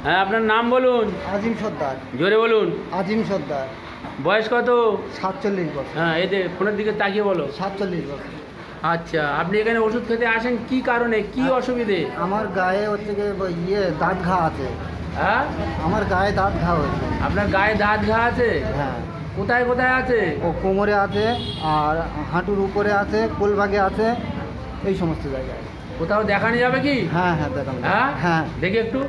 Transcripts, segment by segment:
হ্যাঁ, আপনার নাম বলুন। আজিম সর্দার। জোরে বলুন। আজিম সর্দার। বয়স কত? 47 বছর। হ্যাঁ, এই যে ফোনের দিকে তাকিয়ে বলো। 47 বছর। আচ্ছা, আপনি এখানে ওষুধ খেতে আসেন কি কারণে, কি অসুবিধে? আমার গায়ে হচ্ছে গিয়ে দাঁত ঘা আছে। হ্যাঁ, আমার গায়ে দাঁত ঘা হয়েছে। আপনার গায়ে দাঁত ঘা আছে? হ্যাঁ। কোথায় কোথায় আছে? ও কোমরে আছে, আর হাঁটুর উপরে আছে, কোলভাগে আছে, এই সমস্ত জায়গায়। কোথাও দেখানো যাবে কি? হ্যাঁ হ্যাঁ, দেখান। হ্যাঁ হ্যাঁ, দেখি একটু।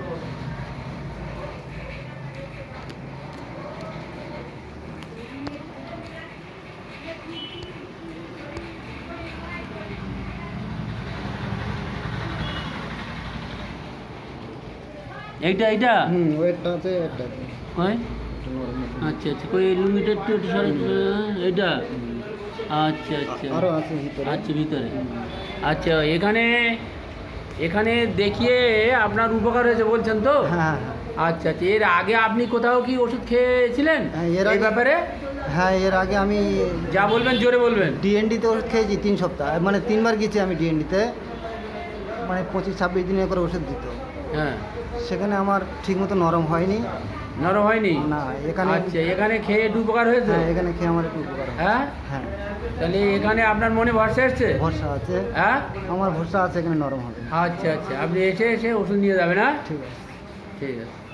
এইটা এইটা ওয়েটটা আছে একটা। ওই আচ্ছা আচ্ছা, কই লুঙ্গিটা একটু একটু সরে এইটা। আচ্ছা আচ্ছা, আরও আছে ভিতরে। আচ্ছা ভিতরে। আচ্ছা, এখানে এখানে দেখিয়ে আপনার উপকার হয়েছে বলছেন তো? হ্যাঁ আচ্ছা আচ্ছা, এর আগে আপনি কোথাও কি ওষুধ খেয়েছিলেন হ্যাঁ, এর এই আগে- ব্যাপারে? হ্যাঁ, এর আগে আমি যা বলবেন জোরে বলবেন। ডিএনডিতে ওষুধ খেয়েছি 3 সপ্তাহ, মানে 3বার গেছি আমি ডিএনডিতে, মানে 25-26 দিনের করে ওষুধ দিত। হ্যাঁ, সেখানে আমার ঠিকমতো নরম হয়নি। নরম হয়নি? না, এখানে। আচ্ছা, এখানে খেয়ে একটু উপকার হয়েছে? হ্যাঁ, এখানে খেয়ে আমার একটু উপকার হয়। হ্যাঁ, হ্যাঁ, তাহলে এখানে আপনার মনে ভরসা এসছে? ভরসা আছে। হ্যাঁ, আমার ভরসা আছে এখানে নরম হবে। আচ্ছা আচ্ছা, আপনি এসে এসে ওষুধ নিয়ে যাবেন। হ্যাঁ, ঠিক আছে। ঠিক আছে।